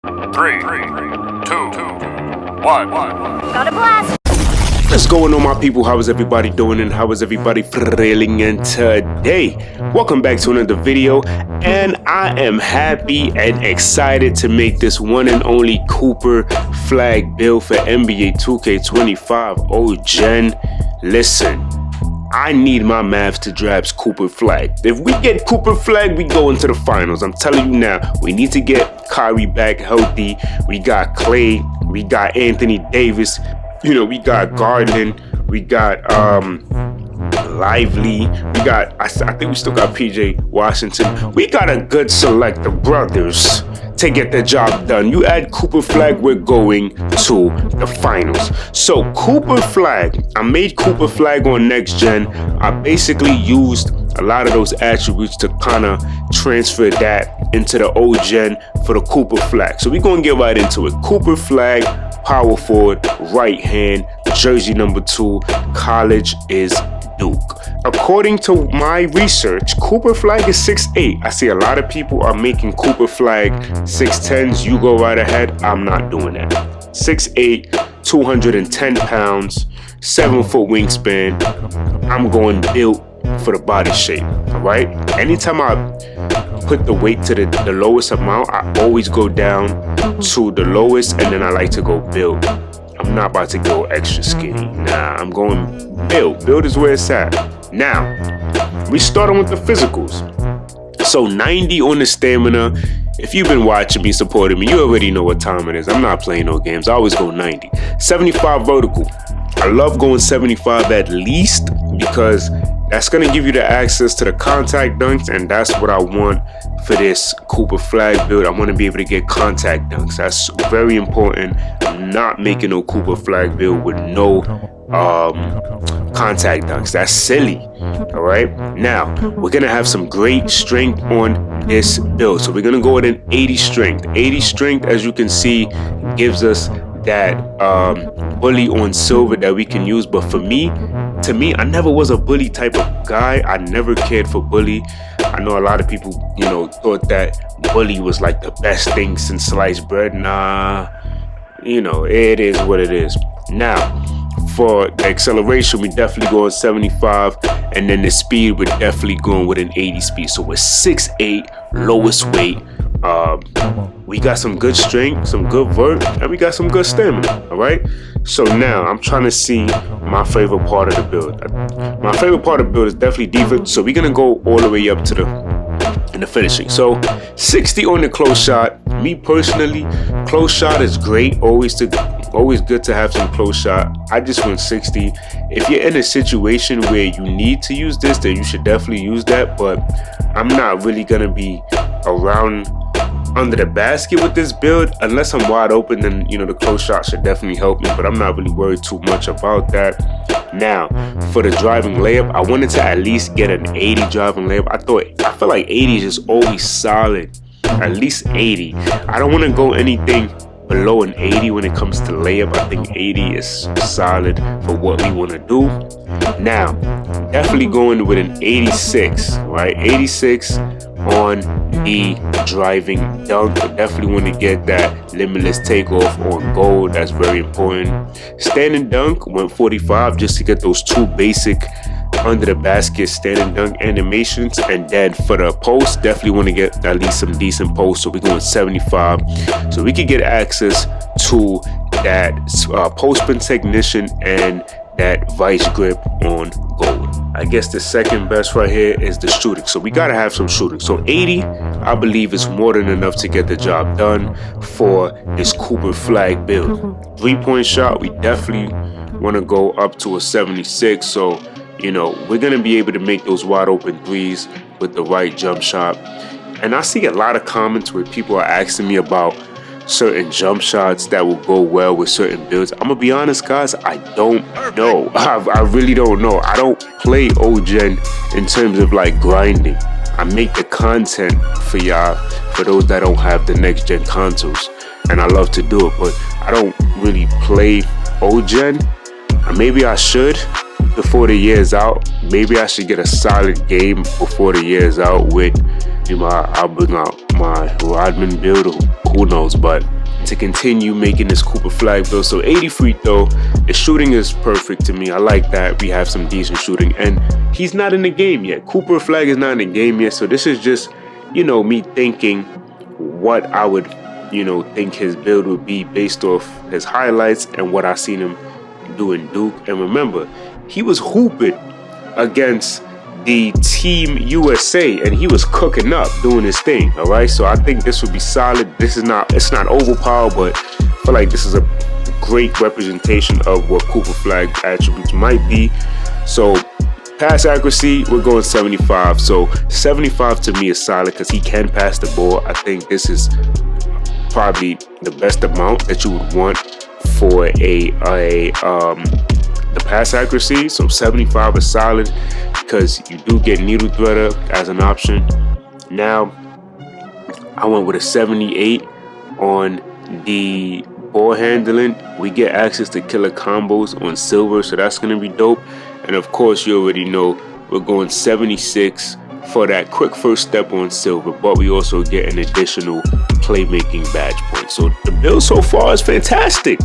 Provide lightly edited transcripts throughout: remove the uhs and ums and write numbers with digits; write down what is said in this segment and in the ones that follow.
3, 2, 1. Got a blast! What's going on, my people? How is everybody doing and how is everybody feeling? And today, welcome back to another video, and I am happy and excited to make this one and only Cooper Flag build for NBA 2K25. Oh, Jen, listen, I need my Mavs to draft Cooper Flag. If we get Cooper Flag, we go into the finals. I'm telling you now, we need to get Kyrie back healthy. We got Clay, we got Anthony Davis, you know, we got Garland, we got Lively, we got, I think we still got PJ Washington. We got a good select of brothers to get the job done. You add Cooper Flag, we're going to the finals. So Cooper Flag, I made Cooper Flag on next gen. I basically used a lot of those attributes to kind of transfer that into the old gen for the Cooper Flag. So we're gonna get right into it. Cooper Flag, power forward, right hand, jersey number 2, college is Duke. According to my research, Cooper Flag is 6'8". I see a lot of people are making Cooper Flag 6'10s. You go right ahead. I'm not doing that. 6'8", 210 pounds, 7-foot wingspan. I'm going built for the body shape. All right. Anytime I put the weight to the lowest amount, I always go down to the lowest, and then I like to go build. I'm not about to go extra skinny. Nah, I'm going build. Build is where it's at. Now, we starting with the physicals. So 90 on the stamina. If you've been watching me, supporting me, you already know what time it is. I'm not playing no games. I always go 90. 75 vertical. I love going 75 at least because that's going to give you the access to the contact dunks, and that's what I want for this Cooper Flag build. I want to be able to get contact dunks. That's very important. I'm not making no Cooper Flag build with no contact dunks. That's silly. All right. Now, we're going to have some great strength on this build. So we're going to go with an 80 strength. 80 strength, as you can see, gives us that bully on silver that we can use. But for me, to me, I never was a bully type of guy. I never cared for bully. I know a lot of people, you know, thought that bully was like the best thing since sliced bread. Nah, you know, it is what it is. Now, for the acceleration, we definitely go on 75, and then the speed, we're definitely going with an 80 speed. So we're 6'8", lowest weight. We got some good strength, some good vert, and we got some good stamina. All right. So now I'm trying to see my favorite part of the build. My favorite part of the build is definitely defense. So we're gonna go all the way up to the finishing. So 60 on the close shot. Me personally, close shot is great. Always good to have some close shot. I just went 60. If you're in a situation where you need to use this, then you should definitely use that. But I'm not really gonna be around under the basket with this build unless I'm wide open. Then, you know, the close shot should definitely help me, but I'm not really worried too much about that. Now, for the driving layup, I wanted to at least get an 80 driving layup. I feel like 80 is just always solid. At least 80. I don't want to go anything below an 80 when it comes to layup. I think 80 is solid for what we want to do. Now, definitely going with an 86, right? 86 on the driving dunk. Definitely want to get that limitless takeoff on gold. That's very important. Standing dunk went 45 just to get those two basic under the basket standing dunk animations. And then for the post, definitely want to get at least some decent posts. So we're going 75, so we can get access to that post spin technician and that vice grip on gold. I guess the second best right here is the shooting. So we gotta have some shooting. So 80, I believe, is more than enough to get the job done for this Cooper Flag build. 3-point shot, we definitely want to go up to a 76. So, you know, we're gonna be able to make those wide open threes with the right jump shot. And I see a lot of comments where people are asking me about certain jump shots that will go well with certain builds. I'm gonna be honest, guys, I don't know. I really don't know. I don't play OGen in terms of like grinding. I make the content for y'all, for those that don't have the next gen consoles, and I love to do it, but I don't really play OGen. Maybe I should before the year's out. Maybe I should get a solid game before the year's out with, you know, I'll bring out my Rodman build, who knows. But to continue making this Cooper Flag build. So 80 free throw. The shooting is perfect to me. I like that we have some decent shooting. And he's not in the game yet. Cooper Flag is not in the game yet. So this is just, me thinking what I would, think his build would be based off his highlights and what I seen him do in Duke. And remember, he was hooping against the Team USA and he was cooking up, doing his thing. All right, so I think this would be solid. It's not overpowered, but I feel like this is a great representation of what Cooper Flag attributes might be. So pass accuracy, we're going 75. So 75 to me is solid because he can pass the ball. I think this is probably the best amount that you would want for the pass accuracy. So 75 is solid because you do get needle threader as an option. Now I went with a 78 on the ball handling. We get access to killer combos on silver, so that's going to be dope. And of course, you already know we're going 76 for that quick first step on silver, but we also get an additional playmaking badge point. So the build so far is fantastic.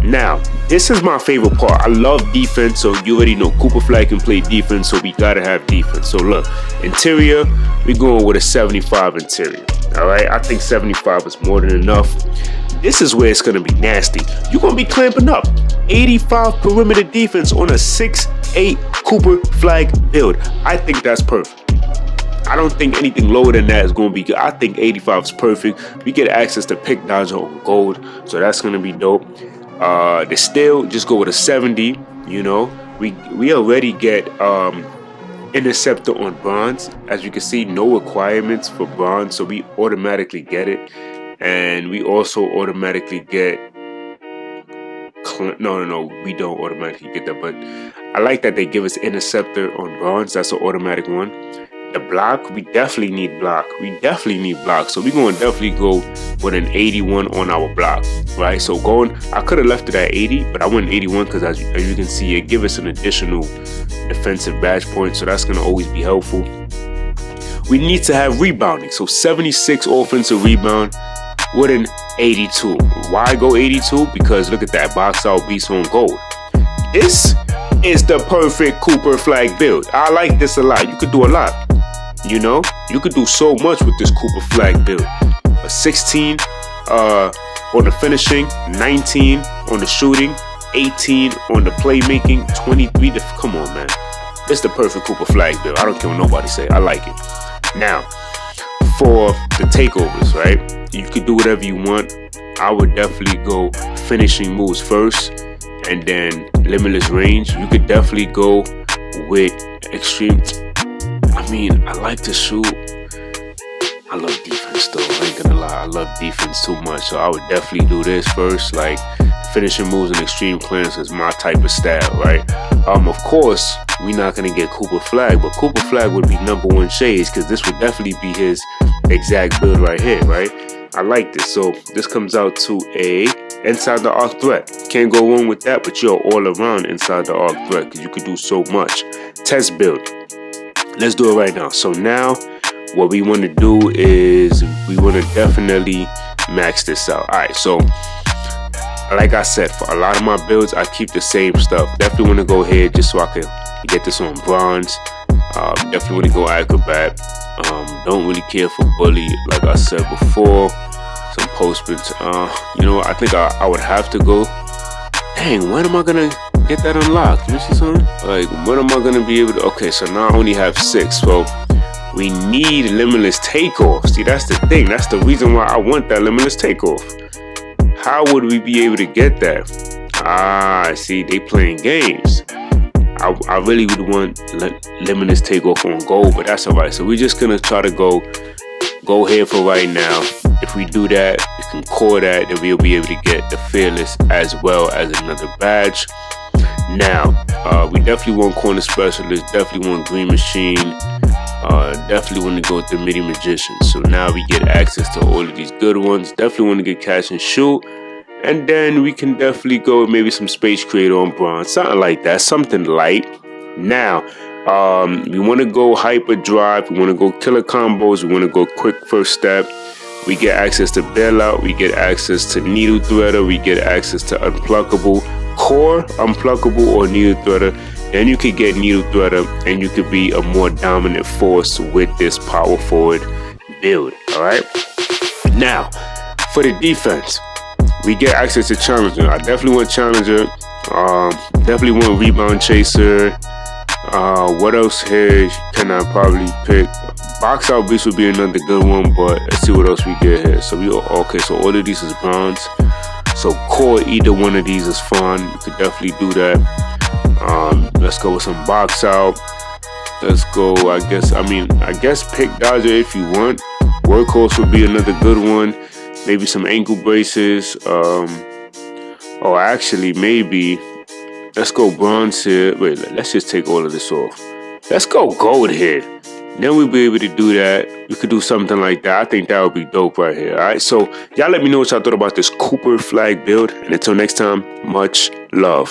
Now, this is my favorite part. I love defense, so you already know Cooper Flag can play defense, so we gotta have defense. So look, interior, we're going with a 75 interior. All right, I think 75 is more than enough. This is where it's gonna be nasty. You're gonna be clamping up 85 perimeter defense on a 6'8" Cooper Flag build. I think that's perfect. I don't think anything lower than that is going to be good. I think 85 is perfect. We get access to pick dodger on gold, so that's going to be dope. The steal, just go with a 70. We already get interceptor on bronze. As you can see, no requirements for bronze, so we automatically get it. And we also automatically get no, we don't automatically get that, but I like that they give us interceptor on bronze. That's an automatic one. The block, we definitely need block. So we're going to definitely go with an 81 on our block, right? So I could have left it at 80, but I went 81 because as you can see, it gives us an additional defensive badge point. So that's going to always be helpful. We need to have rebounding. So 76 offensive rebound with an 82. Why go 82? Because look at that, box out beast on gold. This is the perfect Cooper Flag build. I like this a lot. You could do a lot. You could do so much with this Cooper Flag build. A 16 on the finishing, 19 on the shooting, 18 on the playmaking, 23. Come on, man. It's the perfect Cooper Flag build. I don't care what nobody say. I like it. Now, for the takeovers, right? You could do whatever you want. I would definitely go finishing moves first and then limitless range. You could definitely go with extreme. I like to shoot. I love defense though. I ain't gonna lie. I love defense too much. So I would definitely do this first. Like finishing moves and extreme clearance is my type of style, right? Of course, we're not gonna get Cooper Flag, but Cooper Flag would be #1 shades because this would definitely be his exact build right here, right? I like this. So this comes out to a inside the arc threat. Can't go wrong with that, but you're all around inside the arc threat because you could do so much. Test build. Let's do it right now. So now what we want to do is we want to definitely max this out. All right, so like I said, for a lot of my builds, I keep the same stuff. Definitely want to go ahead just so I can get this on bronze. Definitely want to go acrobat. Don't really care for bully, like I said before. Some post spins. I think I would have to go. Dang, when am I gonna get that unlocked? You see something? Like, when am I gonna be able to? Okay, so now I only have 6. So we need limitless takeoff. See, that's the thing. That's the reason why I want that limitless takeoff. How would we be able to get that? See, they playing games. I really would want limitless takeoff on gold, but that's alright. So we're just gonna try to go here for right now. If we do that, we can core that, then we'll be able to get the fearless as well as another badge. Now, we definitely want corner specialist, definitely want green machine, definitely want to go with the midi magician. So now we get access to all of these good ones. Definitely want to get catch and shoot. And then we can definitely go with maybe some space creator on bronze, something like that, something light. Now, we want to go hyper drive. We want to go killer combos. We want to go quick first step. We get access to bailout, we get access to needle threader, we get access to unpluckable, core, unpluckable, or needle threader. Then you could get needle threader and you could be a more dominant force with this power forward build. All right. Now, for the defense, we get access to challenger. I definitely want challenger. Definitely want rebound chaser. What else here can I probably pick? Box out beast would be another good one, but let's see what else we get here. So okay. So all of these is bronze. So core, either one of these is fun. You could definitely do that. Let's go with some box out. Let's go. I guess pick dodger if you want. Workhorse would be another good one. Maybe some ankle braces. Actually, maybe let's go bronze here. Wait, let's just take all of this off. Let's go gold here. Then we'll be able to do that. We could do something like that. I think that would be dope right here. All right. So y'all let me know what y'all thought about this Cooper flag build. And until next time, much love.